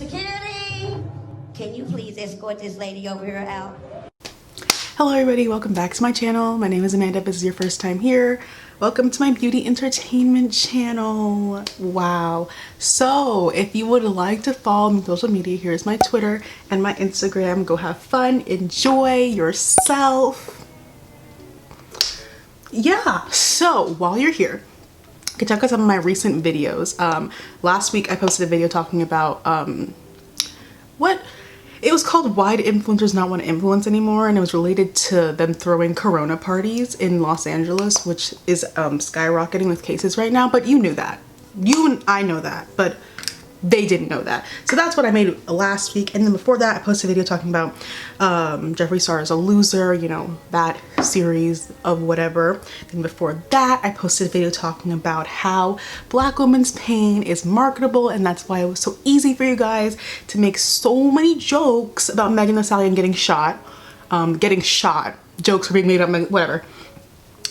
Security! Can you please escort this lady over here out? Hello everybody, welcome back to my channel. My name is Amanda. If this is your first time here, welcome to my beauty entertainment channel. Wow. So if you would like to follow me on social media, here's my Twitter and my Instagram. Go have fun, enjoy yourself. Yeah, so while you're here, you can check out some of my recent videos. Last week I posted a video talking about it was called Why Do Influencers Not Want to Influence Anymore, and it was related to them throwing corona parties in Los Angeles, which is skyrocketing with cases right now. But you knew that. You and I know that, but they didn't know that. So that's what I made last week. And then before that, I posted a video talking about Jeffree Star is a loser, you know, that series of whatever. And before that, I posted a video talking about how Black women's pain is marketable, and that's why it was so easy for you guys to make so many jokes about Megan Thee Stallion getting shot. Jokes are being made up, whatever.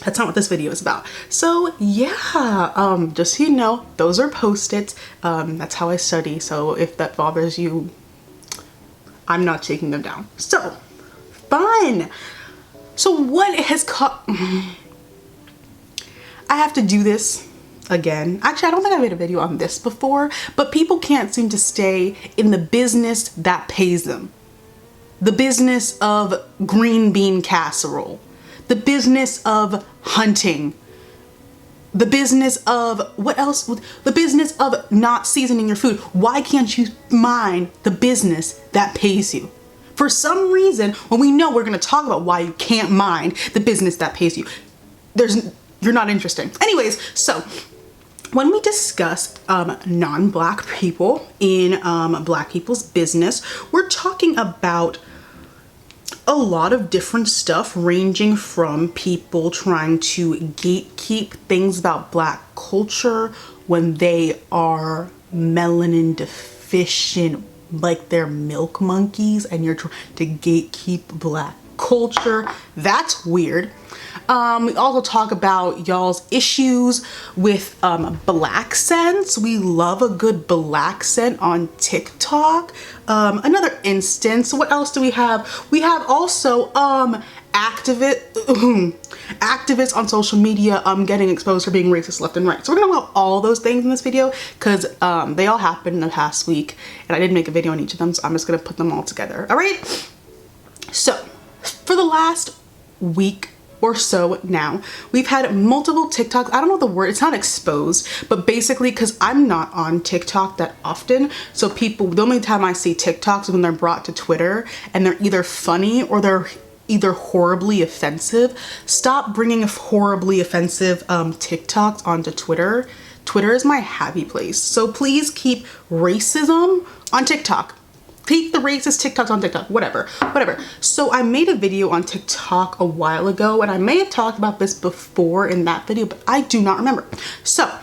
That's not what this video is about. So yeah, just so you know, those are post-its. That's how I study. So if that bothers you, I'm not taking them down. So fun. So what has caught, I have to do this again. Actually, I don't think I made a video on this before, but people can't seem to stay in the business that pays them. The business of green bean casserole. The business of hunting, the business of what else? The business of not seasoning your food. Why can't you mind the business that pays you? For some reason, when we know we're going to talk about why you can't mind the business that pays you, you're not interesting. Anyways, so when we discuss non-Black people in Black people's business, we're talking about a lot of different stuff, ranging from people trying to gatekeep things about Black culture when they are melanin deficient, like they're milk monkeys, and you're trying to gatekeep Black culture. That's weird. We also talk about y'all's issues with black scents. We love a good black scent on TikTok. Another instance, what else do we have? We have also activists on social media getting exposed for being racist left and right. So we're gonna talk about all those things in this video because they all happened in the past week, and I didn't make a video on each of them, so I'm just gonna put them all together. All right, so for the last week or so now, we've had multiple TikToks. I don't know the word, it's not exposed, but basically, because I'm not on TikTok that often, so people, the only time I see TikToks is when they're brought to Twitter, and they're either funny or they're either horribly offensive. Stop bringing horribly offensive TikToks onto Twitter. Twitter is my happy place, so please keep racism on TikTok. Keep the racist TikToks on TikTok, whatever. So I made a video on TikTok a while ago, and I may have talked about this before in that video, but I do not remember. So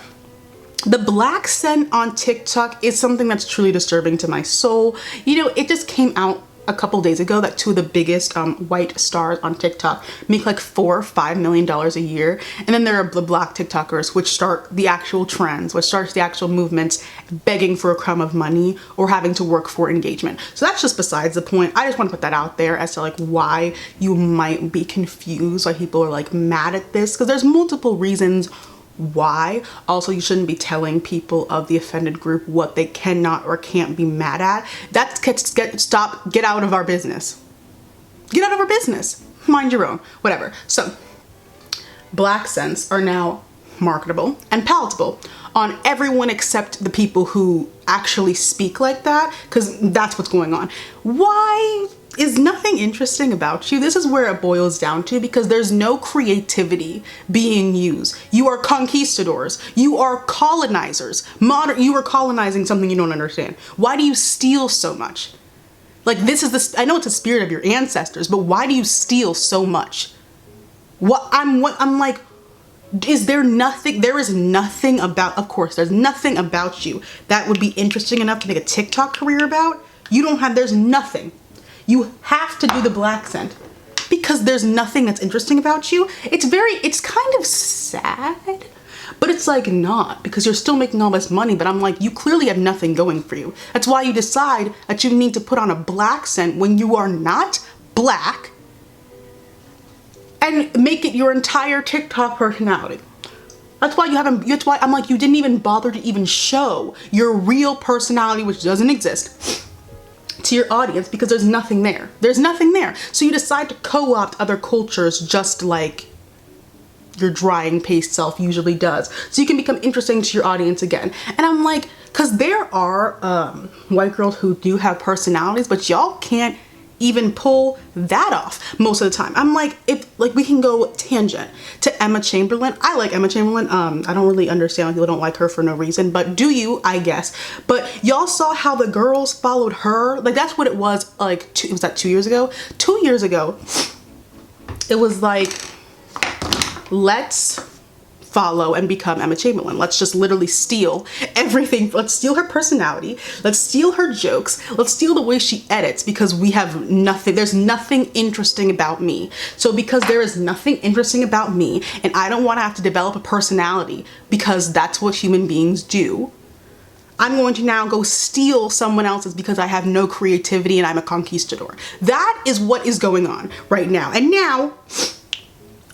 the black scent on TikTok is something that's truly disturbing to my soul. You know, it just came out a couple days ago that two of the biggest white stars on TikTok make like $4 or $5 million a year. And then there are the Black TikTokers, which start the actual trends, which starts the actual movements, begging for a crumb of money or having to work for engagement. So that's just besides the point. I just want to put that out there as to like why you might be confused, why people are like mad at this, because there's multiple reasons why. Also, you shouldn't be telling people of the offended group what they cannot or can't be mad at. Get out of our business. Get out of our business. Mind your own, whatever. So black scents are now marketable and palatable on everyone except the people who actually speak like that, because that's what's going on. Why is nothing interesting about you? This is where it boils down to, because there's no creativity being used. You are conquistadors. You are colonizers. You are colonizing something you don't understand. Why do you steal so much? Like, this is I know it's the spirit of your ancestors, but why do you steal so much? I'm like, is there nothing? There is nothing about, of course, there's nothing about you that would be interesting enough to make a TikTok career about. There's nothing. You have to do the black scent because there's nothing that's interesting about you. It's kind of sad, But it's like not, because you're still making all this money, but I'm like, you clearly have nothing going for you. That's why you decide that you need to put on a black scent when you are not black and make it your entire TikTok personality. That's why that's why I'm like, you didn't even bother to even show your real personality, which doesn't exist, to your audience, because there's nothing there. There's nothing there. So you decide to co-opt other cultures just like your dry and paste self usually does. So you can become interesting to your audience again. And I'm like, because there are white girls who do have personalities, but y'all can't even pull that off most of the time. I'm like, we can go tangent to Emma Chamberlain. I like Emma Chamberlain. I don't really understand why people don't like her for no reason, but do you, I guess. But y'all saw how the girls followed her. Like, that's what it was. Like, was that 2 years ago? 2 years ago, it was like, let's follow and become Emma Chamberlain. Let's just literally steal everything. Let's steal her personality. Let's steal her jokes. Let's steal the way she edits, because we have nothing. There's nothing interesting about me. So because there is nothing interesting about me, and I don't want to have to develop a personality, because that's what human beings do, I'm going to now go steal someone else's because I have no creativity and I'm a conquistador. That is what is going on right now. And now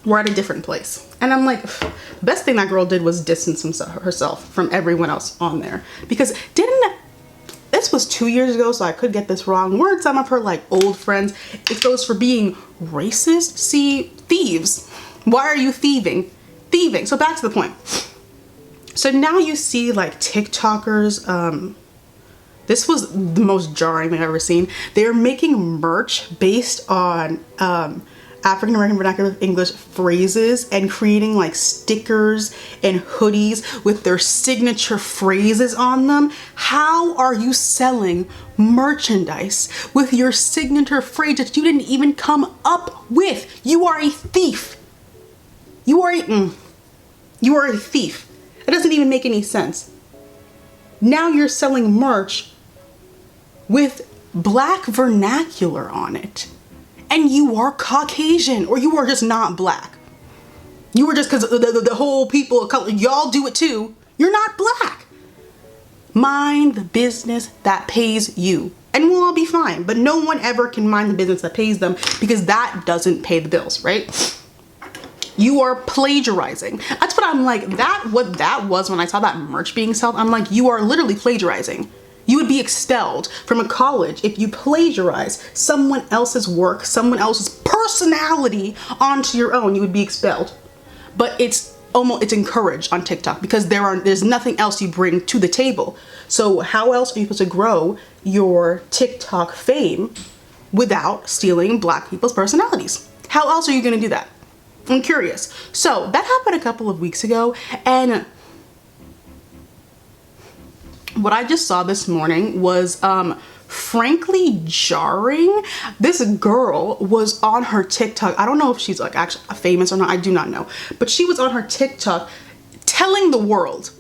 we're at a different place. And I'm like, the best thing that girl did was distance herself from everyone else on there. Because this was 2 years ago, so I could get this wrong. Weren't some of her like old friends exposed for being racist? See, thieves. Why are you thieving? Thieving. So back to the point. So now you see like TikTokers, this was the most jarring thing I've ever seen. They're making merch based on African American vernacular English phrases and creating like stickers and hoodies with their signature phrases on them. How are you selling merchandise with your signature phrase that you didn't even come up with? You are a thief. You are a thief. It doesn't even make any sense. Now you're selling merch with black vernacular on it. And you are Caucasian, or you are just not black. You were just, because the whole people of color, y'all do it too. You're not black. Mind the business that pays you, and we'll all be fine. But no one ever can mind the business that pays them, because that doesn't pay the bills, right? You are plagiarizing. That's what I'm like, what that was when I saw that merch being sold. I'm like, you are literally plagiarizing. You would be expelled from a college if you plagiarize someone else's work, someone else's personality onto your own. You would be expelled. But it's encouraged on TikTok, because there's nothing else you bring to the table. So how else are you supposed to grow your TikTok fame without stealing black people's personalities? How else are you going to do that? I'm curious. So that happened a couple of weeks ago, and what I just saw this morning was frankly jarring. This girl was on her TikTok. I don't know if she's like actually famous or not. I do not know. But she was on her TikTok telling the world,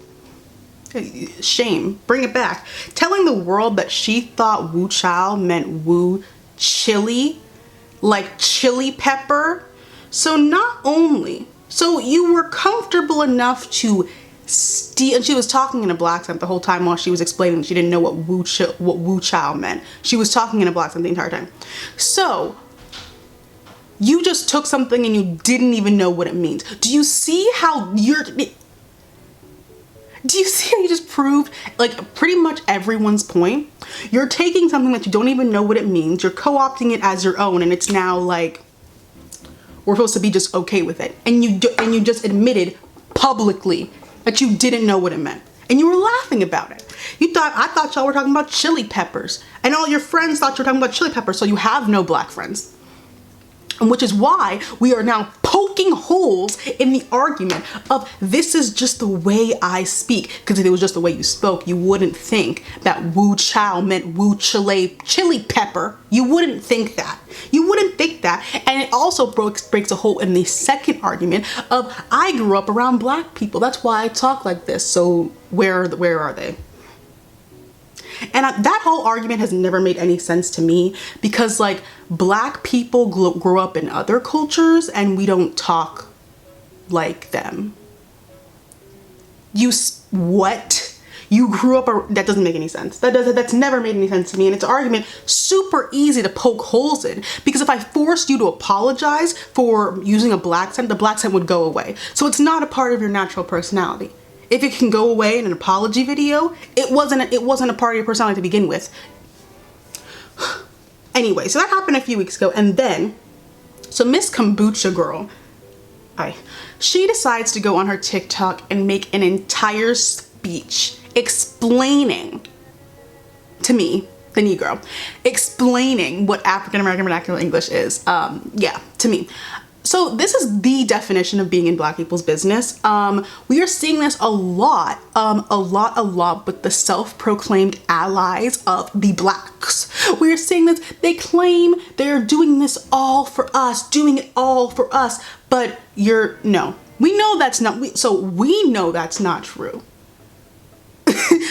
shame, bring it back, telling the world that she thought Wu Chow meant Wu chili, like chili pepper. So not only, so you were comfortable enough to steal, and she was talking in a black accent the whole time while she was explaining. She didn't know what Wu Chow meant. She was talking in a black accent the entire time. So you just took something and you didn't even know what it means. Do you see how you just proved like pretty much everyone's point? You're taking something that you don't even know what it means. You're co-opting it as your own, and it's now like, we're supposed to be just okay with it. And you just admitted publicly that you didn't know what it meant. And you were laughing about it. I thought y'all were talking about chili peppers. And all your friends thought you were talking about chili peppers, so you have no black friends. And which is why we are now poking holes in the argument of this is just the way I speak. Because if it was just the way you spoke, you wouldn't think that Wu Chow meant Wu chili pepper. You wouldn't think that. You wouldn't think that. And it also breaks a hole in the second argument of I grew up around black people. That's why I talk like this. So where are they? And that whole argument has never made any sense to me, because like black people grow up in other cultures and we don't talk like them. What? You grew up, that doesn't make any sense. That's never made any sense to me. And it's an argument super easy to poke holes in, because if I forced you to apologize for using a black scent, the black scent would go away. So it's not a part of your natural personality. If it can go away in an apology video, it wasn't a part of your personality to begin with. Anyway, so that happened a few weeks ago. And then, so Miss Kombucha Girl, she decides to go on her TikTok and make an entire speech explaining to me, the Negro, explaining what African American vernacular English is. Yeah, to me. So this is the definition of being in Black people's business. We are seeing this a lot with the self-proclaimed allies of the Blacks. We're seeing this, they claim they're doing this all for us, doing it all for us, but no. We know that's not, we know that's not true.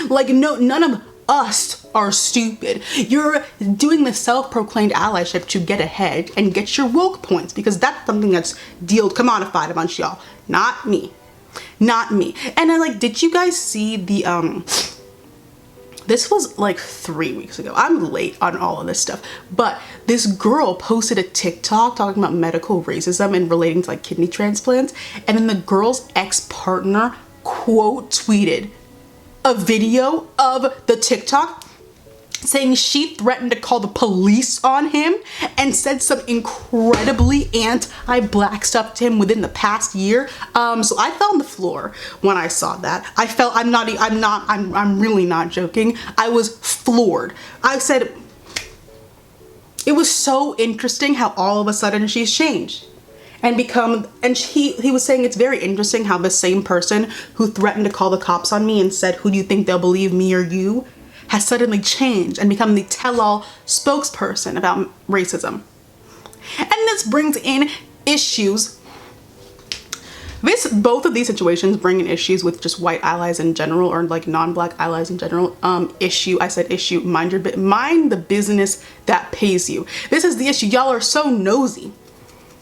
Like, no, none of us are stupid. You're doing the self-proclaimed allyship to get ahead and get your woke points, because that's something that's commodified amongst y'all. Not me. Not me. And I did you guys see the, this was like 3 weeks ago. I'm late on all of this stuff, but this girl posted a TikTok talking about medical racism and relating to like kidney transplants. And then the girl's ex-partner quote tweeted a video of the TikTok saying she threatened to call the police on him and said some incredibly anti-Black stuff to him within the past year. So I fell on the floor when I saw that. I'm really not joking. I was floored. I said, it was so interesting how all of a sudden she's changed. And he was saying it's very interesting how the same person who threatened to call the cops on me and said, who do you think they'll believe, me or you, has suddenly changed and become the tell-all spokesperson about racism. And this brings in issues. Both of these situations bring in issues with just white allies in general, or like non-Black allies in general. Mind the business that pays you. This is the issue. Y'all are so nosy.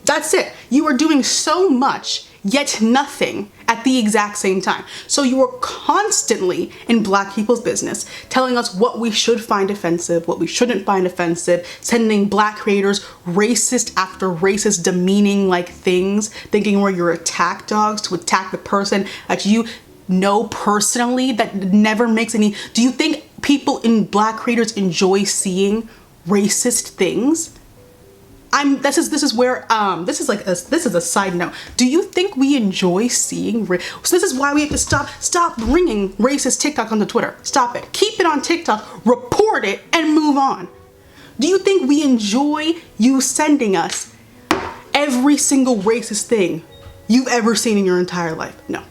That's it. You are doing so much, yet nothing at the exact same time. So you are constantly in Black people's business, telling us what we should find offensive, what we shouldn't find offensive, sending Black creators racist after racist demeaning like things, thinking we're attack dogs to attack the person that you know personally that never makes any. Do you think people in Black creators enjoy seeing racist things? This is a side note. Do you think we enjoy seeing so this is why we have to stop bringing racist TikTok onto Twitter. Stop it. Keep it on TikTok, report it, and move on. Do you think we enjoy you sending us every single racist thing you've ever seen in your entire life? No.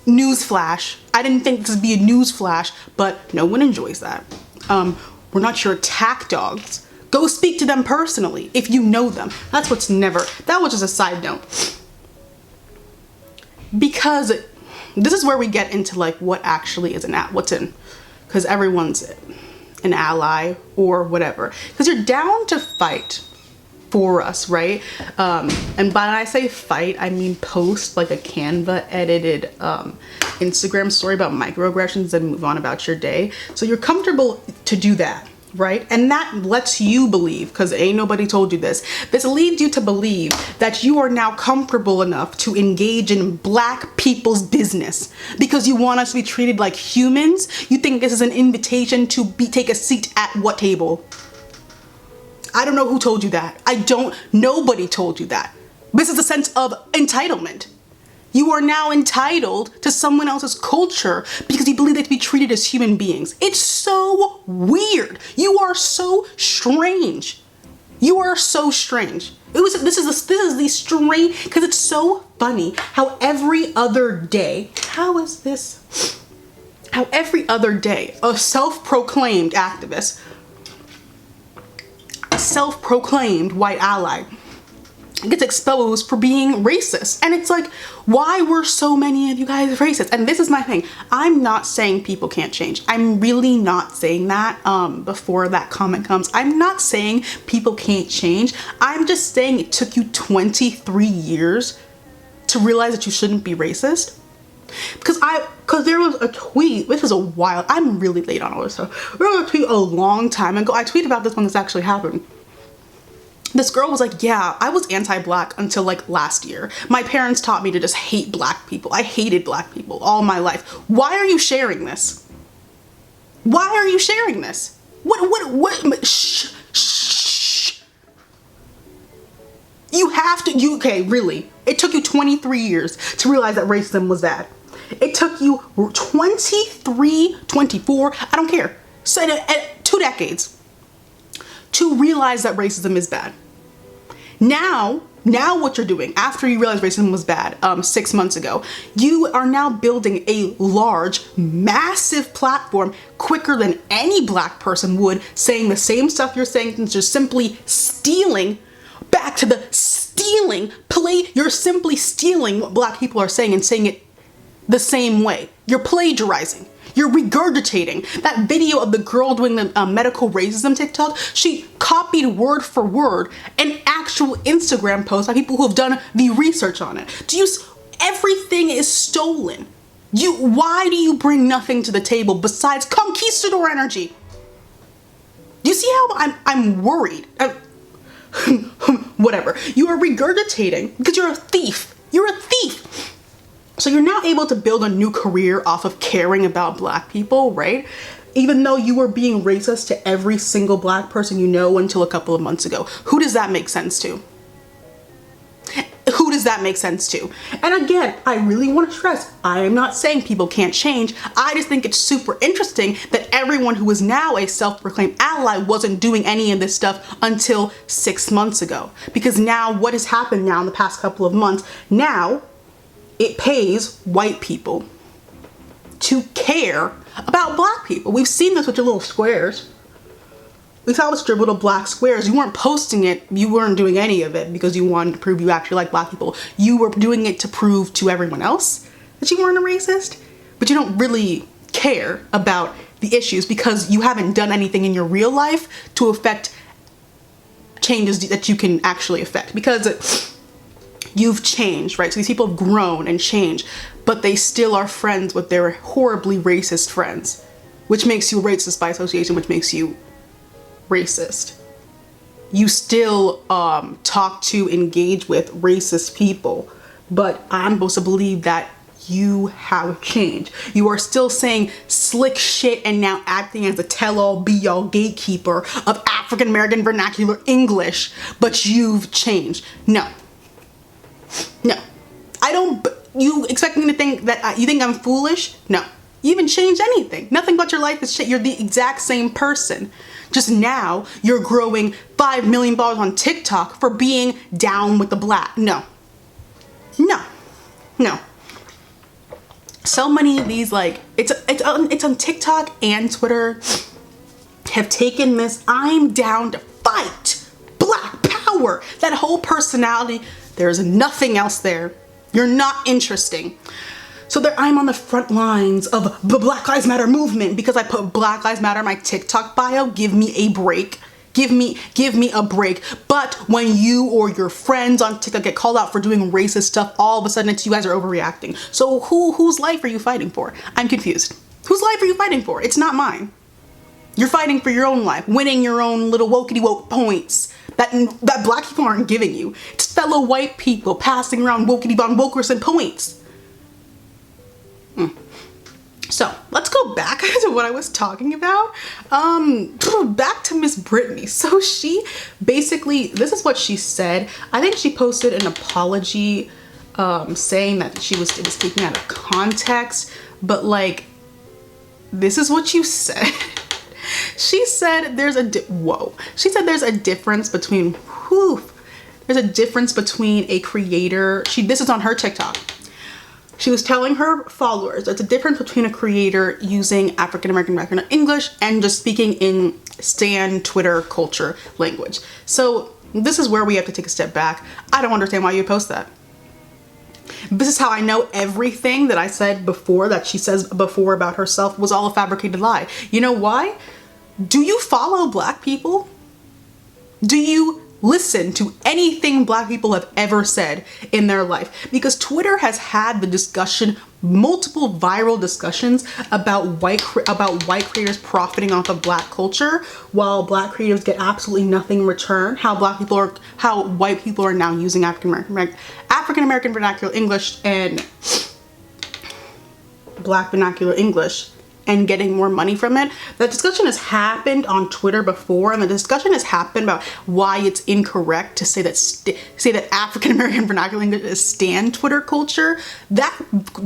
Newsflash. I didn't think this would be a newsflash, but no one enjoys that. We're not your attack dogs. Go speak to them personally if you know them. That was just a side note. Because this is where we get into like what actually is because everyone's an ally or whatever. Because you're down to fight for us, right? And by when I say fight, I mean post like a Canva edited Instagram story about microaggressions and move on about your day. So you're comfortable to do that. Right? And that lets you believe, because ain't nobody told you this leads you to believe that you are now comfortable enough to engage in Black people's business because you want us to be treated like humans. You think this is an invitation to take a seat at what table? I don't know who told you that. Nobody told you that. This is a sense of entitlement. You are now entitled to someone else's culture because you believe they have to be treated as human beings. It's so weird. You are so strange. You are so strange. This is the strange, because it's so funny how every other day, a self-proclaimed activist, a self-proclaimed white ally gets exposed for being racist. And it's like, why were so many of you guys racist? And this is my thing. I'm not saying people can't change. I'm really not saying that. Before that comment comes, I'm not saying people can't change. I'm just saying it took you 23 years to to realize that you shouldn't be racist? Because there was a tweet, this is a while, I'm really late on all this stuff. There was a tweet a long time ago. I tweeted about this when this actually happened. This girl was like, yeah, I was anti-black until like last year. My parents taught me to just hate black people. I hated black people all my life. Why are you sharing this? Why are you sharing this? Shh. You have to, okay, really. It took you 23 years to realize that racism was bad. It took you 23, 24, I don't care, so 2 decades to realize that racism is bad. Now what you're doing after you realize racism was bad 6 months ago, you are now building a large, massive platform quicker than any black person would, saying the same stuff you're saying, since you're simply stealing. Back to the stealing play. You're simply stealing what black people are saying and saying it the same way. You're plagiarizing. You're regurgitating. That video of the girl doing the medical racism TikTok, she copied word for word an actual Instagram post by people who have done the research on it. Everything is stolen. Why do you bring nothing to the table besides conquistador energy? Do you see how I'm worried? Whatever. You are regurgitating because you're a thief. You're a thief. So you're now able to build a new career off of caring about black people, right? Even though you were being racist to every single black person you know until a couple of months ago. Who does that make sense to? Who does that make sense to? And again, I really want to stress, I am not saying people can't change. I just think it's super interesting that everyone who is now a self-proclaimed ally wasn't doing any of this stuff until 6 months ago. Because now what has happened now in the past couple of months, now it pays white people to care about black people. We've seen this with your little squares. We saw with your little black squares. You weren't posting it, you weren't doing any of it because you wanted to prove you actually like black people. You were doing it to prove to everyone else that you weren't a racist, but you don't really care about the issues because you haven't done anything in your real life to affect changes that you can actually affect, because you've changed, right? So these people have grown and changed, but they still are friends with their horribly racist friends, which makes you racist by association, which makes you racist. You still talk to, engage with racist people, but I'm supposed to believe that you have changed. You are still saying slick shit and now acting as a tell-all be-all gatekeeper of African American vernacular English, but you've changed. No. I don't. You expect me to think that you think I'm foolish? No. You haven't changed anything. Nothing about your life is shit. You're the exact same person. Just now you're growing 5 million followers on TikTok for being down with the black. No. So many of these, like, it's on TikTok and Twitter, have taken this I'm down to fight black power, that whole personality. There's nothing else there. You're not interesting. So there I'm on the front lines of the Black Lives Matter movement because I put Black Lives Matter in my TikTok bio. Give me a break. Give me a break. But when you or your friends on TikTok get called out for doing racist stuff, all of a sudden it's you guys are overreacting. So whose life are you fighting for? I'm confused. Whose life are you fighting for? It's not mine. You're fighting for your own life, winning your own little wokety woke points that black people aren't giving you. It's fellow white people passing around wokety von Wilkerson points. So let's go back to what I was talking about. Back to Miss Brittany. So she basically, this is what she said. I think she posted an apology saying that it was taken out of context, but like, this is what you said. She said there's a difference between a creator. This is on her TikTok. She was telling her followers there's a difference between a creator using African American vernacular English and just speaking in Stan Twitter culture language. So this is where we have to take a step back. I don't understand why you post that. This is how I know everything that I said before, that she says before about herself, was all a fabricated lie. You know why? Do you follow black people? Do you listen to anything Black people have ever said in their life, because Twitter has had the discussion, multiple viral discussions about white creators profiting off of Black culture while Black creators get absolutely nothing in return. How white people are now using African American vernacular English and Black vernacular English and getting more money from it. That discussion has happened on Twitter before, and the discussion has happened about why it's incorrect to say that African American vernacular English is stan Twitter culture. That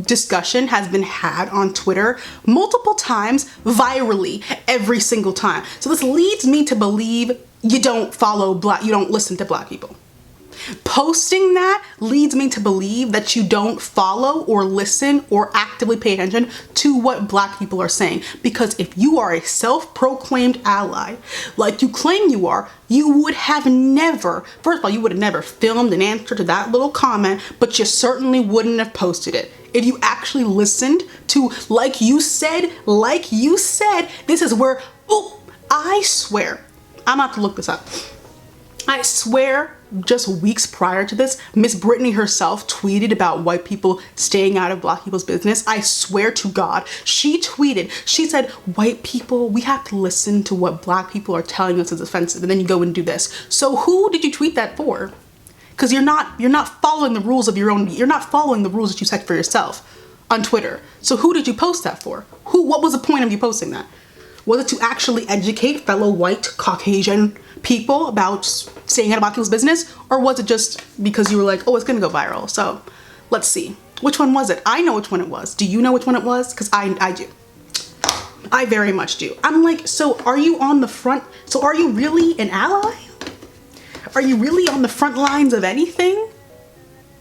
discussion has been had on Twitter multiple times, virally, every single time. So this leads me to believe you don't listen to Black people. Posting that leads me to believe that you don't follow or listen or actively pay attention to what Black people are saying. Because if you are a self-proclaimed ally, like you claim you are, you would have never, first of all, you would have never filmed an answer to that little comment, but you certainly wouldn't have posted it. If you actually listened to, like you said, this is where, I swear, I'm about to look this up. I swear, just weeks prior to this, Miss Brittany herself tweeted about white people staying out of Black people's business. I swear to God, she tweeted, she said, white people, we have to listen to what Black people are telling us is offensive, and then you go and do this. So who did you tweet that for? Because you're not following the rules of your own, you're not following the rules that you set for yourself on Twitter. So who did you post that for? What was the point of you posting that? Was it to actually educate fellow white Caucasian people about staying out of Black people's business? Or was it just because you were like, oh, it's gonna go viral, so let's see. Which one was it? I know which one it was. Do you know which one it was? Because I do. I very much do. I'm like, so are you on the front? So are you really an ally? Are you really on the front lines of anything?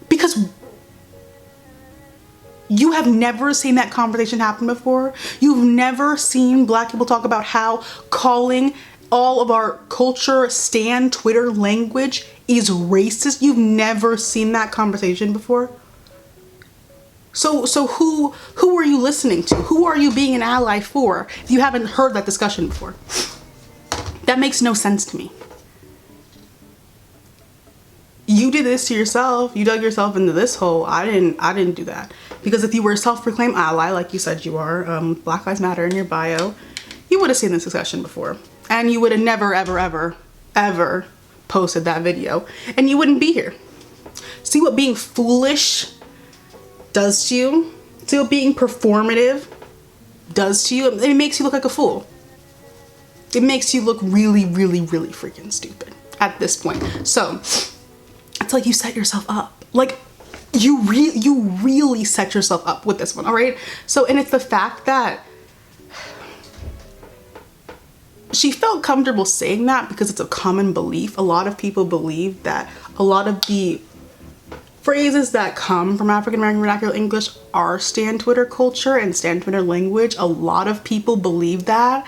Because you have never seen that conversation happen before. You've never seen Black people talk about how calling all of our culture stan Twitter language is racist. You've never seen that conversation before. So who are you listening to? Who are you being an ally for if you haven't heard that discussion before? That makes no sense to me. You did this to yourself. You dug yourself into this hole. I didn't do that. Because if you were a self-proclaimed ally, like you said you are, Black Lives Matter in your bio, you would have seen this discussion before. And you would have never, ever, ever, ever posted that video. And you wouldn't be here. See what being foolish does to you? See what being performative does to you? It makes you look like a fool. It makes you look really, really, really freaking stupid at this point. So it's like you set yourself up. Like you really set yourself up with this one, all right? So, and it's the fact that she felt comfortable saying that because it's a common belief. A lot of people believe that a lot of the phrases that come from African American vernacular English are stan Twitter culture and stan Twitter language. A lot of people believe that.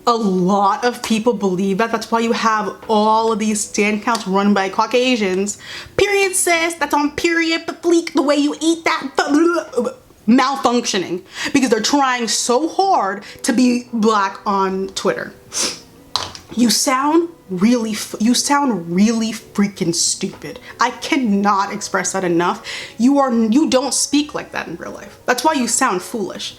A lot of people believe that. That's why you have all of these stan accounts run by Caucasians. Period, sis. That's on period, but bleak, the way you eat that. Malfunctioning because they're trying so hard to be Black on Twitter. You sound really freaking stupid. I cannot express that enough. You don't speak like that in real life. That's why you sound foolish.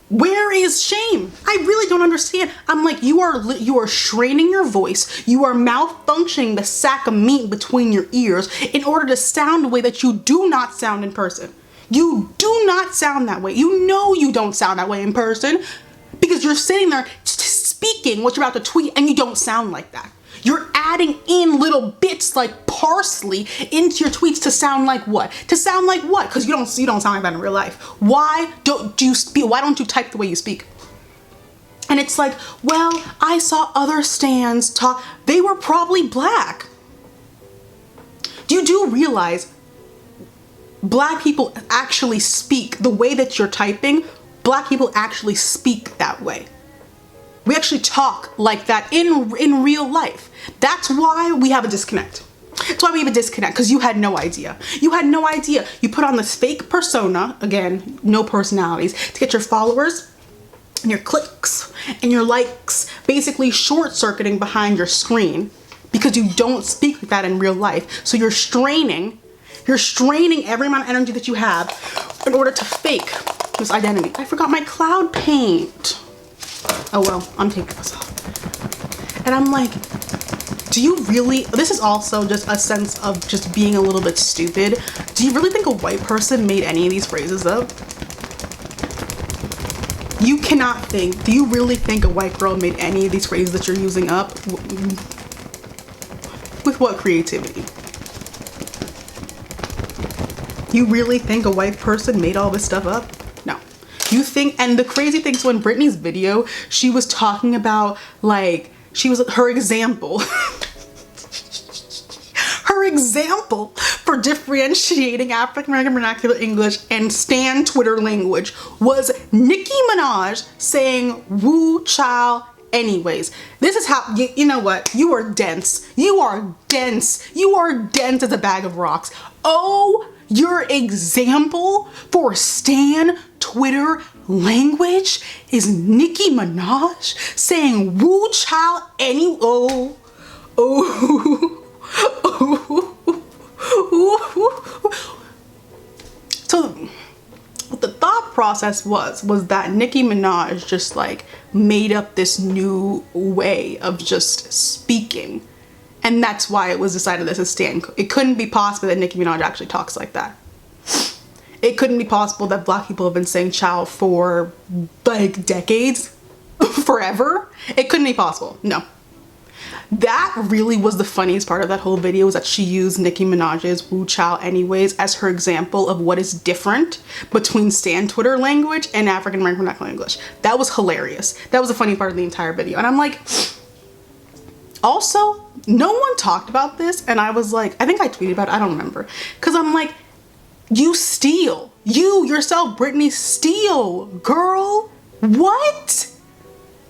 Where is shame? I really don't understand. I'm like, you are straining your voice. You are malfunctioning the sack of meat between your ears in order to sound the way that you do not sound in person. You do not sound that way. You know you don't sound that way in person because you're sitting there speaking what you're about to tweet and you don't sound like that. You're adding in little bits like parsley into your tweets to sound like what? To sound like what? Because you don't sound like that in real life. Why don't you speak? Why don't you type the way you speak? And it's like, well, I saw other stans talk. They were probably Black. You do realize Black people actually speak the way that you're typing. Black people actually speak that way. We actually talk like that in real life. That's why we have a disconnect. That's why we have a disconnect, because you had no idea. You had no idea. You put on this fake persona, again, no personalities, to get your followers and your clicks and you're like basically short-circuiting behind your screen because you don't speak like that in real life. So you're straining every amount of energy that you have in order to fake this identity. I forgot my cloud paint. Oh well, I'm taking this off. And I'm like, do you really, this is also just a sense of just being a little bit stupid. Do you really think a white person made any of these phrases up? You cannot think, do you really think a white girl made any of these phrases that you're using up? With what creativity? You really think a white person made all this stuff up? No. You think, and the crazy thing, so in Britney's video, she was talking about like, her example. Her example for differentiating African American vernacular English and Stan Twitter language was Nicki Minaj saying woo child anyways. This is how, you know what? You are dense. You are dense. You are dense as a bag of rocks. Oh, your example for Stan Twitter language is Nicki Minaj saying woo child any, oh. So what the thought process was that Nicki Minaj just like made up this new way of just speaking, and that's why it was decided this is Stan. It couldn't be possible that Nicki Minaj actually talks like that. It couldn't be possible that black people have been saying child for like decades, forever. It couldn't be possible. No. That really was the funniest part of that whole video, was that she used Nicki Minaj's woo child anyways as her example of what is different between Stan Twitter language and African American vernacular English. That was hilarious. That was the funny part of the entire video. And I'm like, also, no one talked about this, and I was like, I think I tweeted about it, I don't remember. Cause I'm like, you steal. You yourself, Britney, steal, girl. What?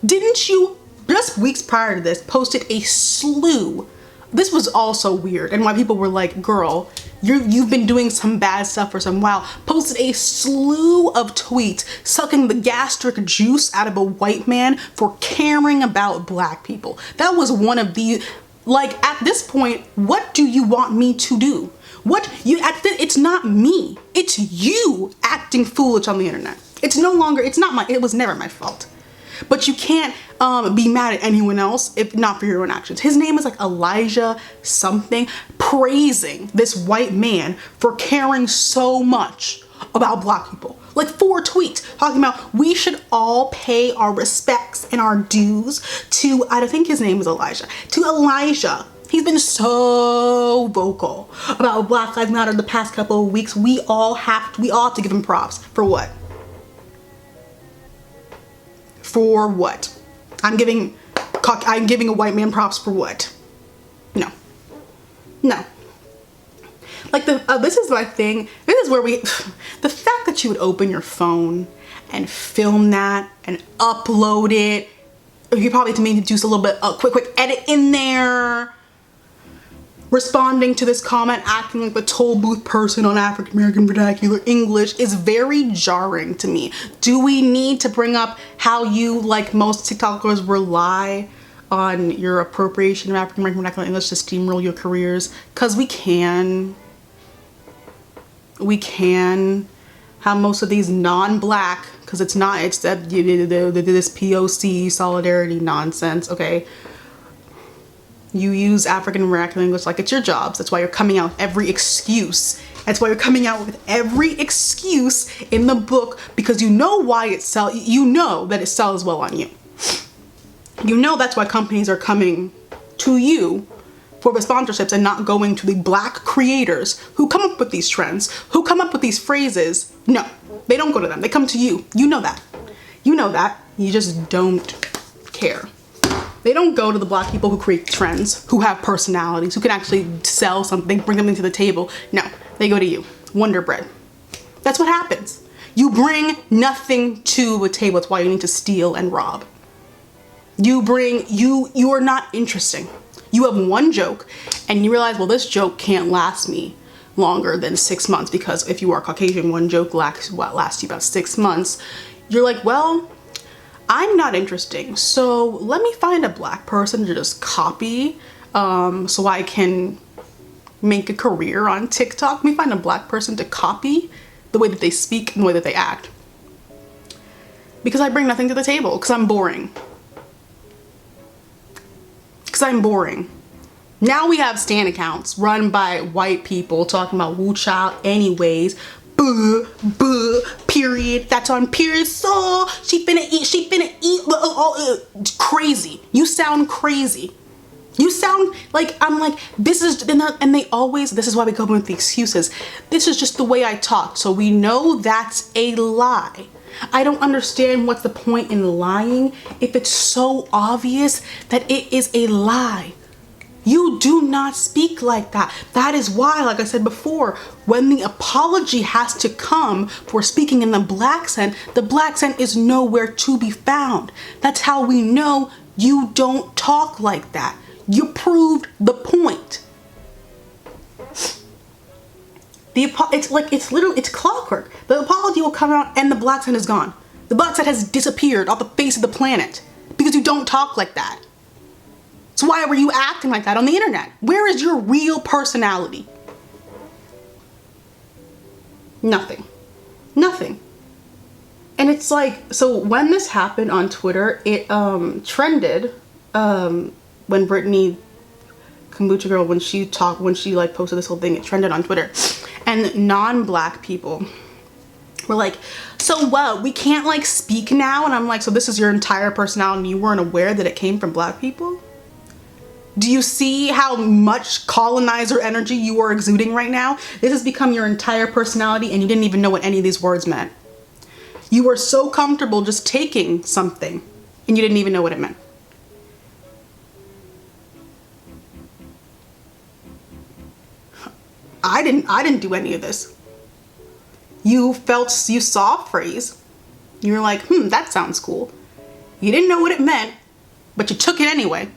Didn't you, just weeks prior to this, posted a slew. This was also weird, and why people were like, girl, you've been doing some bad stuff for some while. Posted a slew of tweets sucking the gastric juice out of a white man for caring about black people. That was one of the, like, at this point, what do you want me to do? It's not me. It's you acting foolish on the internet. It's no longer, it was never my fault. But you can't be mad at anyone else if not for your own actions. His name is like Elijah something, praising this white man for caring so much about black people. Like 4 tweets talking about we should all pay our respects and our dues to, I think his name is Elijah, to Elijah. He's been so vocal about Black Lives Matter the past couple of weeks. We all have to give him props. For what? For what? I'm giving a white man props for what? No. No. Like this is my thing. This is where the fact that you would open your phone and film that and upload it, you probably to me do a little bit quick edit in there, responding to this comment, acting like the toll booth person on African American vernacular English is very jarring to me. Do we need to bring up how you, like most TikTokers, rely on your appropriation of African American vernacular English to steamroll your careers? Because we can. How most of these non-black, because it's that this POC solidarity nonsense, okay? You use African American English like it's your jobs. That's why you're coming out with every excuse. That's why you're coming out with every excuse in the book, because you know why it sells. You know that it sells well on you. You know that's why companies are coming to you for the sponsorships and not going to the black creators who come up with these trends, who come up with these phrases. No, they don't go to them. They come to you. You know that. You know that. You just don't care. They don't go to the black people who create trends, who have personalities, who can actually sell something, bring something to the table. No, they go to you. Wonder Bread. That's what happens. You bring nothing to the table. That's why you need to steal and rob. You are not interesting. You have one joke and you realize, well, this joke can't last me longer than 6 months, because if you are Caucasian, one joke lasts you about 6 months. You're like, well, I'm not interesting, so let me find a black person to just copy so I can make a career on TikTok. Let me find a black person to copy the way that they speak and the way that they act. Because I bring nothing to the table, because I'm boring. Because I'm boring. Now we have stan accounts run by white people talking about woo child anyways. Buh, buh, period. That's on period. So she finna eat. Crazy. You sound crazy. You sound like, I'm like, this is, and they always, this is why we come with the excuses. This is just the way I talk. So we know that's a lie. I don't understand what's the point in lying if it's so obvious that it is a lie. You do not speak like that. That is why, like I said before, when the apology has to come for speaking in the black accent is nowhere to be found. That's how we know you don't talk like that. You proved the point. It's clockwork. The apology will come out and the black accent is gone. The black accent has disappeared off the face of the planet because you don't talk like that. So why were you acting like that on the internet? Where is your real personality? Nothing. Nothing. And it's like, so when this happened on Twitter, it trended when Brittany Kombucha Girl, when she like posted this whole thing, it trended on Twitter. And non-black people were like, so what, we can't like speak now? And I'm like, so this is your entire personality and you weren't aware that it came from black people? Do you see how much colonizer energy you are exuding right now? This has become your entire personality and you didn't even know what any of these words meant. You were so comfortable just taking something and you didn't even know what it meant. I didn't do any of this. You saw a phrase. You were like, that sounds cool. You didn't know what it meant, but you took it anyway.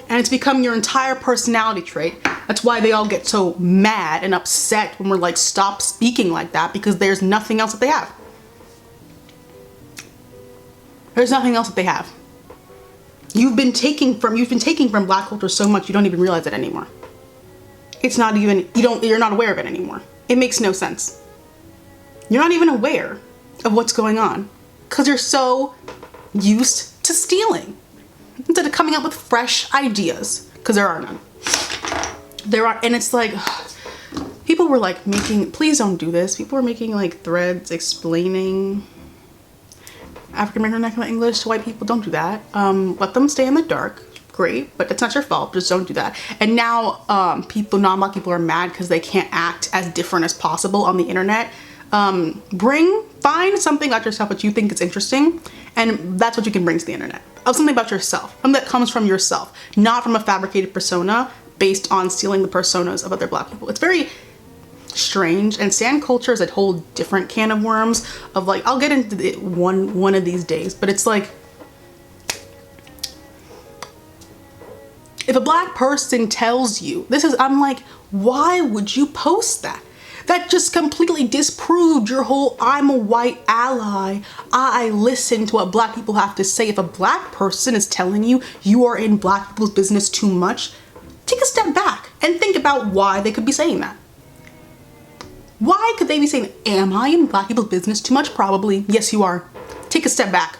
And it's become your entire personality trait. That's why they all get so mad and upset when we're like, stop speaking like that, because there's nothing else that they have. There's nothing else that they have. You've been taking from black culture so much you don't even realize it anymore. It's not even, you're not aware of it anymore. It makes no sense. You're not even aware of what's going on because you're so used to stealing instead of coming up with fresh ideas, because there are none. And it's like, people were like please don't do this. People were making like threads explaining African American vernacular English to white people. Don't do that. Let them stay in the dark. Great, but it's not your fault. Just don't do that. And now non-black people are mad because they can't act as different as possible on the internet. Find something about yourself that you think is interesting, and that's what you can bring to the internet. Of something about yourself, something that comes from yourself, not from a fabricated persona based on stealing the personas of other black people. It's very strange, and stan culture is a whole different can of worms of like, I'll get into it one of these days, but it's like, if a black person tells you I'm like, why would you post that? That just completely disproved your whole I'm a white ally, I listen to what black people have to say. If a black person is telling you you are in black people's business too much, take a step back and think about why they could be saying that. Why could they be saying, am I in black people's business too much? Probably. Yes, you are. Take a step back.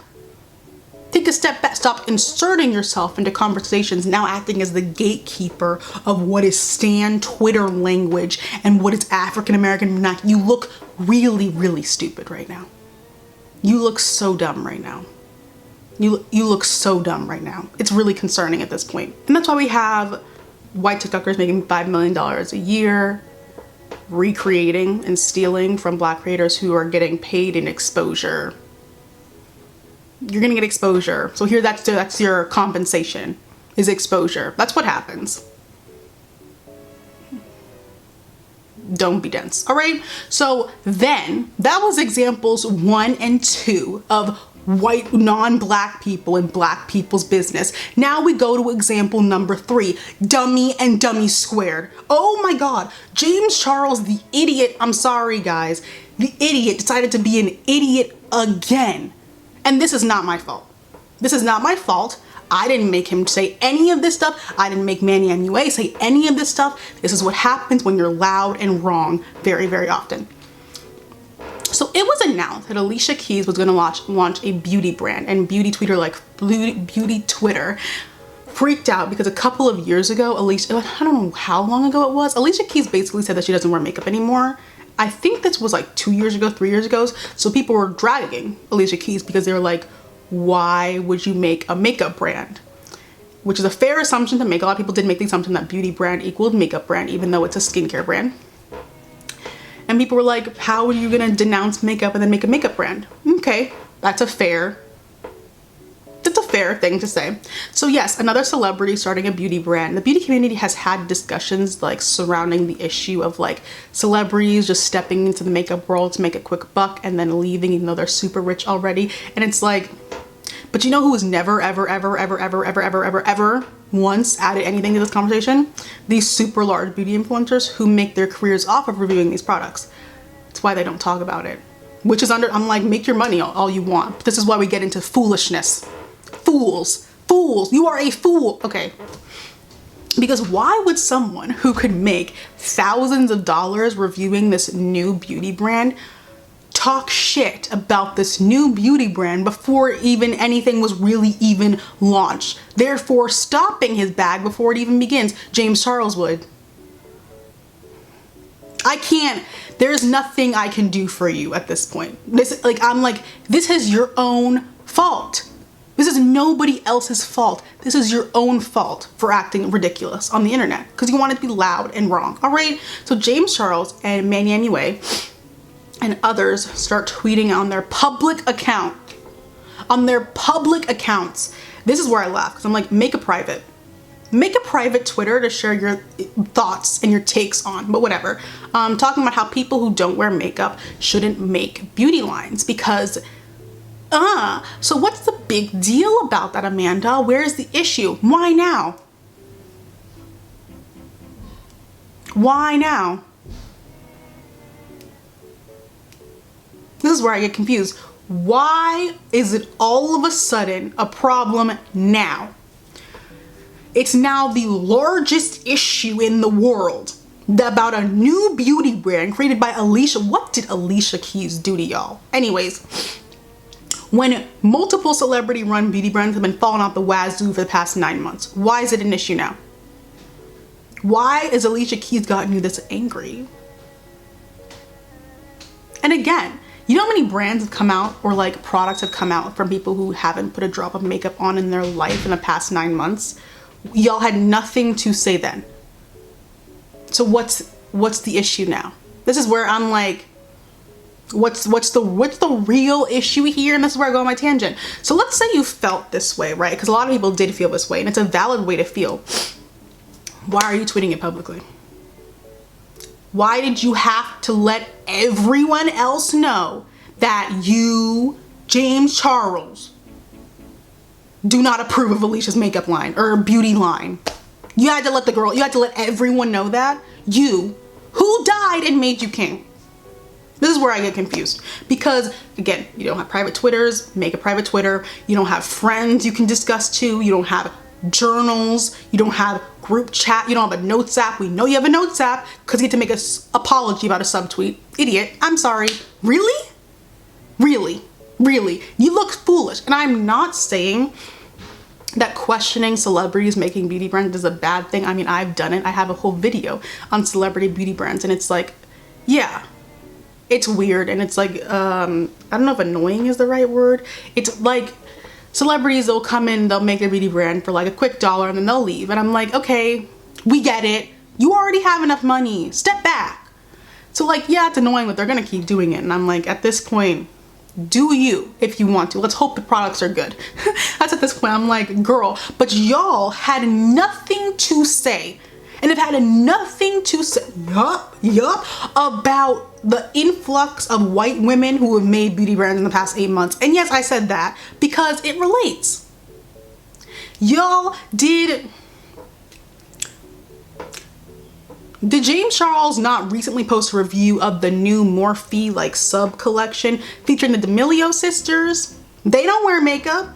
Take a step back. Stop inserting yourself into conversations, now acting as the gatekeeper of what is stan Twitter language and what is African American vernacular. You look really, really stupid right now. You look so dumb right now. You look so dumb right now. It's really concerning at this point. And that's why we have white TikTokers making $5 million a year, recreating and stealing from black creators who are getting paid in exposure. You're gonna get exposure. So here, that's your compensation, is exposure. That's what happens. Don't be dense, all right? So then, that was examples 1 and 2 of white non-black people in black people's business. Now we go to example number 3, dummy and dummy squared. Oh my God, James Charles, the idiot, I'm sorry guys, the idiot decided to be an idiot again. And this is not my fault. This is not my fault. I didn't make him say any of this stuff. I didn't make nyma say any of this stuff. This is what happens when you're loud and wrong very, very often. So it was announced that Alicia Keys was going to launch a beauty brand, and beauty Twitter freaked out because a couple of years ago, I don't know how long ago it was, Alicia Keys basically said that she doesn't wear makeup anymore. I think this was like 2 years ago, 3 years ago. So people were dragging Alicia Keys because they were like, why would you make a makeup brand? Which is a fair assumption to make. A lot of people did make the assumption that beauty brand equaled makeup brand, even though it's a skincare brand. And people were like, how are you gonna denounce makeup and then make a makeup brand? Okay, that's a fair thing to say. So yes, another celebrity starting a beauty brand. The beauty community has had discussions like surrounding the issue of like celebrities just stepping into the makeup world to make a quick buck and then leaving even though they're super rich already. And it's like, but you know who has never, ever once added anything to this conversation? These super large beauty influencers who make their careers off of reviewing these products. That's why they don't talk about it. Which is I'm like, make your money all you want. But this is why we get into foolishness. Fools, you are a fool. Okay. Because why would someone who could make thousands of dollars reviewing this new beauty brand talk shit about this new beauty brand before even anything was really even launched, therefore stopping his bag before it even begins? James Charles would. I can't, there's nothing I can do for you at this point. This is your own fault. This is nobody else's fault. This is your own fault for acting ridiculous on the internet because you wanted to be loud and wrong. All right. So James Charles and nyma and others start tweeting on their public account, This is where I laugh because I'm like, make a private Twitter to share your thoughts and your takes on, but whatever. Talking about how people who don't wear makeup shouldn't make beauty lines because so what's the big deal about that, Amanda? Where's the issue? Why now? Why now? This is where I get confused. Why is it all of a sudden a problem now? It's now the largest issue in the world about a new beauty brand created by Alicia. What did Alicia Keys do to y'all? Anyways, when multiple celebrity-run beauty brands have been falling out the wazoo for the past 9 months, why is it an issue now? Why has Alicia Keys gotten you this angry? And again, you know how many brands have come out or like products have come out from people who haven't put a drop of makeup on in their life in the past 9 months? Y'all had nothing to say then. So what's the issue now? This is where I'm like, what's the real issue here? And this is where I go on my tangent. So let's say you felt this way, right? Because a lot of people did feel this way, and it's a valid way to feel. Why are you tweeting it publicly? Why did you have to let everyone else know that you, James Charles, do not approve of Alicia's makeup line or beauty line? You had to let everyone know that? You, who died and made you king? This is where I get confused because, again, you don't have private Twitters, make a private Twitter. You don't have friends you can discuss to. You don't have journals. You don't have group chat. You don't have a notes app. We know you have a notes app because you get to make an apology about a subtweet. Idiot. I'm sorry. Really? Really? Really? You look foolish. And I'm not saying that questioning celebrities making beauty brands is a bad thing. I mean, I've done it. I have a whole video on celebrity beauty brands, and it's like, yeah, it's weird. And it's like, I don't know if annoying is the right word. It's like celebrities, they'll come in, they'll make their beauty brand for like a quick $1 and then they'll leave. And I'm like, okay, we get it. You already have enough money. Step back. So like, yeah, it's annoying, but they're gonna keep doing it. And I'm like, at this point, do you if you want to. Let's hope the products are good. That's at this point, I'm like, girl, but y'all had nothing to say. And have had nothing to say, yup, about the influx of white women who have made beauty brands in the past 8 months. And yes, I said that because it relates. Y'all did James Charles not recently post a review of the new Morphe like sub collection featuring the D'Amelio sisters? They don't wear makeup.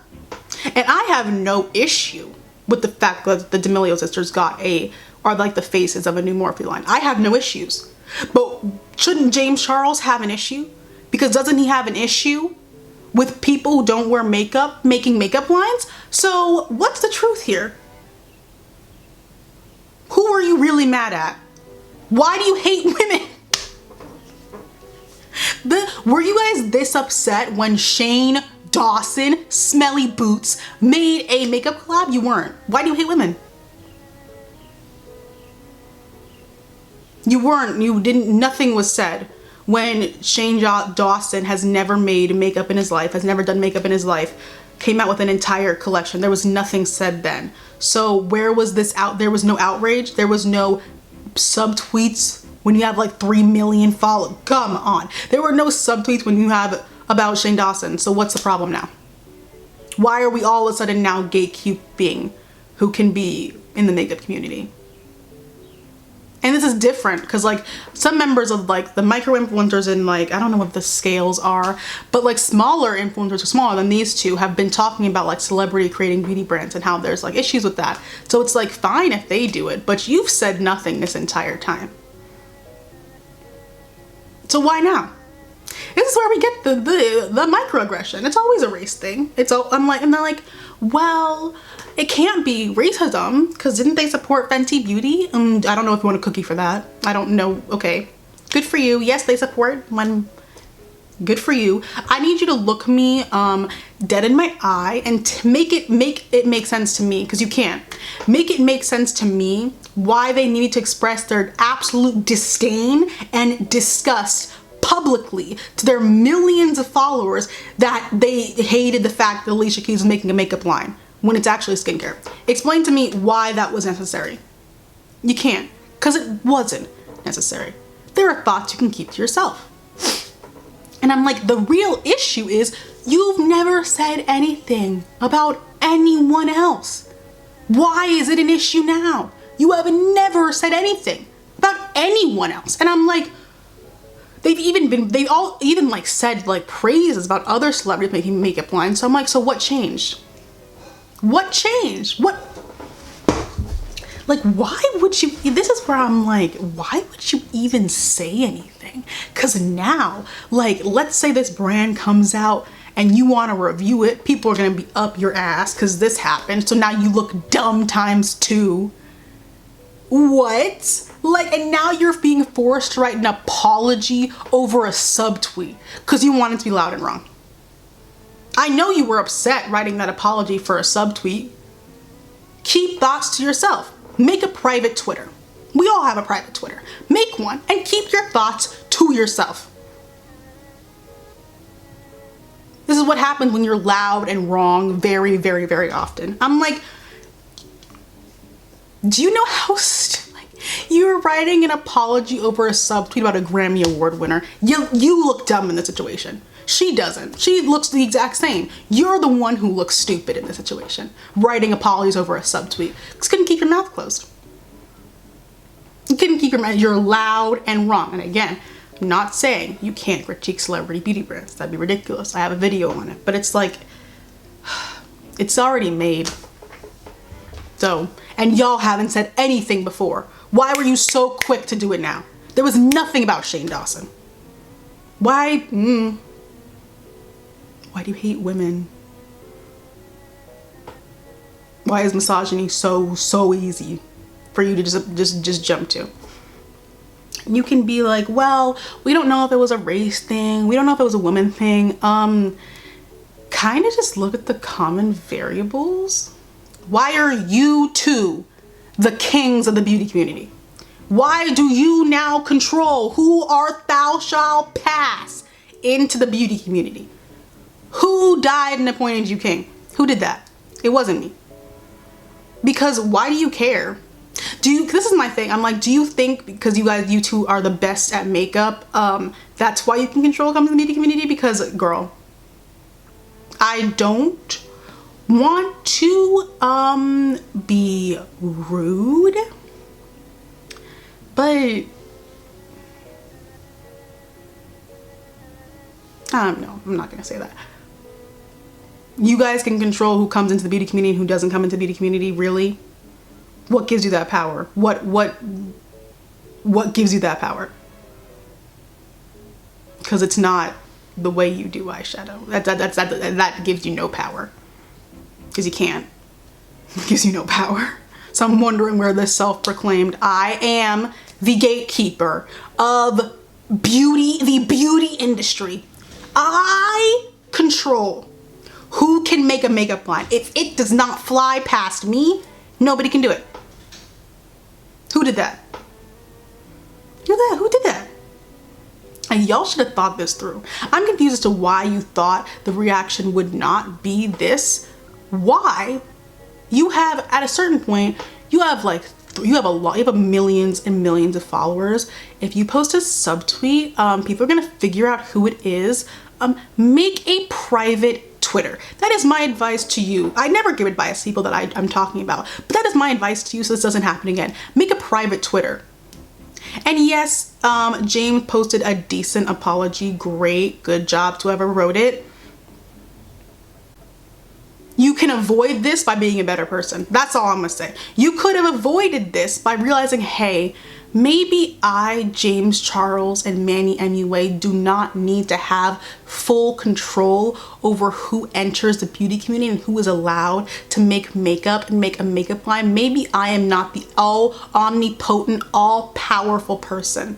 And I have no issue with the fact that the D'Amelio sisters are like the faces of a new Morphe line. I have no issues. But shouldn't James Charles have an issue? Because doesn't he have an issue with people who don't wear makeup making makeup lines? So what's the truth here? Who are you really mad at? Why do you hate women? Were you guys this upset when Shane Dawson, Smelly Boots, made a makeup collab? You weren't. Why do you hate women? You weren't. You didn't. Nothing was said when Shane Dawson has never made makeup in his life, has never done makeup in his life, came out with an entire collection. There was nothing said then. So where was this out? There was no outrage. There was no subtweets when you have like 3 million followers. Come on. There were no subtweets when you have about Shane Dawson. So what's the problem now? Why are we all of a sudden now gatekeeping who can be in the makeup community? And this is different because like some members of like the micro influencers and like, I don't know what the scales are, but like smaller influencers, or smaller than these two, have been talking about like celebrity creating beauty brands and how there's like issues with that. So it's like fine if they do it, but you've said nothing this entire time. So why now? This is where we get the microaggression. It's always a race thing. And they're like, well, it can't be racism because didn't they support Fenty Beauty? I don't know if you want a cookie for that. I don't know. Okay, good for you. Yes, they support one. Good for you. I need you to look me dead in my eye and make it make sense to me, because you can't. Make it make sense to me why they needed to express their absolute disdain and disgust publicly to their millions of followers that they hated the fact that Alicia Keys was making a makeup line when it's actually skincare. Explain to me why that was necessary. You can't, because it wasn't necessary. There are thoughts you can keep to yourself. And I'm like, the real issue is you've never said anything about anyone else. Why is it an issue now? You have never said anything about anyone else. And I'm like, they've all even like said like praises about other celebrities making makeup lines. So I'm like, so what changed? What changed? Like, why would you, this is where I'm like, why would you even say anything? Because now, like, let's say this brand comes out and you want to review it, people are going to be up your ass because this happened. So now you look dumb times 2. What? Like, and now you're being forced to write an apology over a subtweet because you wanted to be loud and wrong. I know you were upset writing that apology for a subtweet. Keep thoughts to yourself. Make a private Twitter. We all have a private Twitter. Make one and keep your thoughts to yourself. This is what happens when you're loud and wrong very, very, very often. I'm like, do you know how you're writing an apology over a subtweet about a Grammy Award winner? You look dumb in this situation. She doesn't. She looks the exact same. You're the one who looks stupid in this situation, writing apologies over a subtweet. Just couldn't keep your mouth closed. You couldn't keep your mouth. You're loud and wrong. And again, I'm not saying you can't critique celebrity beauty brands. That'd be ridiculous. I have a video on it, but it's like, it's already made. So, and y'all haven't said anything before. Why were you so quick to do it now? There was nothing about Shane Dawson. Why? Why do you hate women? Why is misogyny so easy for you to just jump to? You can be like, well, we don't know if it was a race thing. We don't know if it was a woman thing. Kind of just look at the common variables. Why are you two the kings of the beauty community? Why do you now control who art thou shalt pass into the beauty community? Who died and appointed you king? Who did that? It wasn't me. Because why do you care? This is my thing. I'm like, do you think because you two are the best at makeup, that's why you can control comes in the beauty community? Because girl, I don't want to be rude, but I don't know. I'm not gonna say that. You guys can control who comes into the beauty community and who doesn't come into the beauty community, really? What gives you that power? What gives you that power? Because it's not the way you do eyeshadow. That gives you no power. Because you can't. It gives you no power. So I'm wondering where this self-proclaimed I am the gatekeeper of beauty, the beauty industry. I control who can make a makeup line. If it does not fly past me, nobody can do it. Who did that? Who did that? And y'all should have thought this through. I'm confused as to why you thought the reaction would not be this. Why? You have, at a certain point, you have millions and millions of followers. If you post a subtweet, people are gonna figure out who it is. Make a private Twitter. That is my advice to you. I never give advice to people that I'm talking about, but that is my advice to you so this doesn't happen again. Make a private Twitter. And yes, James posted a decent apology. Great, good job to whoever wrote it. You can avoid this by being a better person. That's all I'm gonna say. You could have avoided this by realizing, hey, maybe I, James Charles, and Manny MUA do not need to have full control over who enters the beauty community and who is allowed to make makeup and make a makeup line. Maybe I am not the all omnipotent, all powerful person.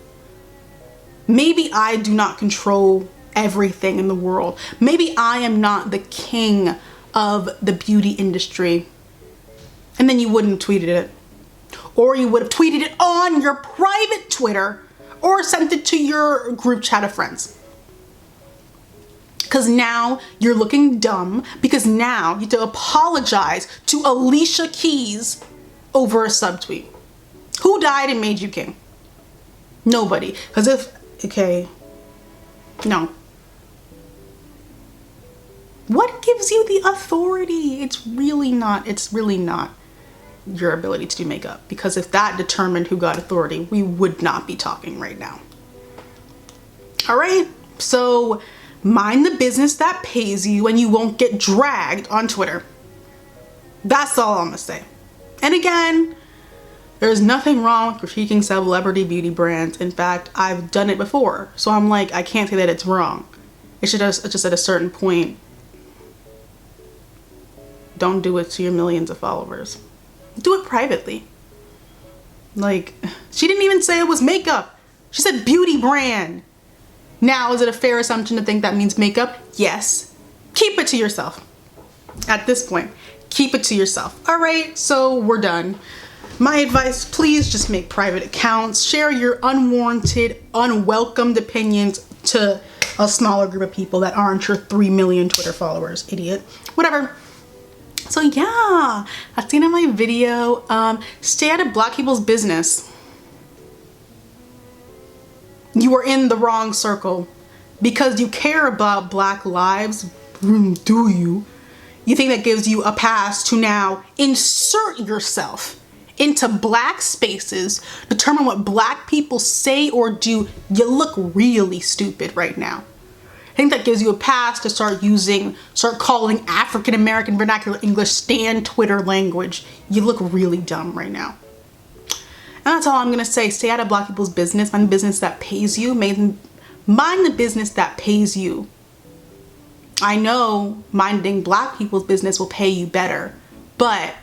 Maybe I do not control everything in the world. Maybe I am not the king of the beauty industry. And then you wouldn't have tweeted it. Or you would have tweeted it on your private Twitter or sent it to your group chat of friends. Because now you're looking dumb, because now you have to apologize to Alicia Keys over a subtweet. Who died and made you king? Nobody. Because no. What gives you the authority? It's really not your ability to do makeup, because if that determined who got authority, we would not be talking right now. All right, so mind the business that pays you and you won't get dragged on Twitter. That's all I'm gonna say. And again, there's nothing wrong with critiquing celebrity beauty brands. In fact, I've done it before, so I'm like, I can't say that it's wrong. It's just at a certain point, don't do it to your millions of followers. Do it privately. Like, she didn't even say it was makeup. She said beauty brand. Now, is it a fair assumption to think that means makeup? Yes. Keep it to yourself. At this point, keep it to yourself. All right, so we're done. My advice, please just make private accounts. Share your unwarranted, unwelcomed opinions to a smaller group of people that aren't your 3 million Twitter followers, idiot. Whatever. So yeah, that's the end of my video. Stay out of black people's business. You are in the wrong circle. Because you care about black lives, do you? You think that gives you a pass to now insert yourself into black spaces, determine what black people say or do. You look really stupid right now. I think that gives you a pass to start calling African American vernacular English stan Twitter language. You look really dumb right now. And that's all I'm gonna say. Stay out of black people's business. Mind the business that pays you. Mind the business that pays you. I know minding black people's business will pay you better, but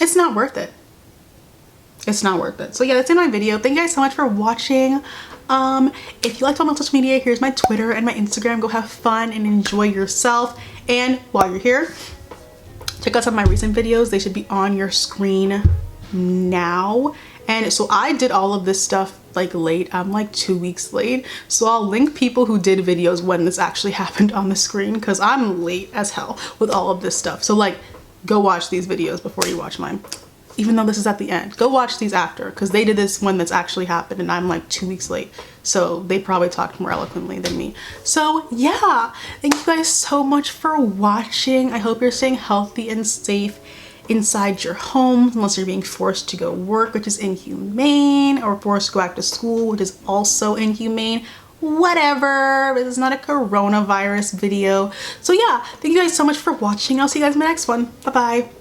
it's not worth it. It's not worth it. So yeah, that's in my video. Thank you guys so much for watching. If you liked all my social media, here's my Twitter and my Instagram. Go have fun and enjoy yourself. And while you're here, check out some of my recent videos. They should be on your screen now. And so I did all of this stuff like late. I'm like 2 weeks late. So I'll link people who did videos when this actually happened on the screen, because I'm late as hell with all of this stuff. So like, go watch these videos before you watch mine. Even though this is at the end, go watch these after, because they did this when this actually happened and I'm like 2 weeks late. So they probably talked more eloquently than me. So yeah, thank you guys so much for watching. I hope you're staying healthy and safe inside your home, unless you're being forced to go work, which is inhumane, or forced to go back to school, which is also inhumane. whatever. This is not a coronavirus video. So yeah, thank you guys so much for watching. I'll see you guys in my next one. Bye bye.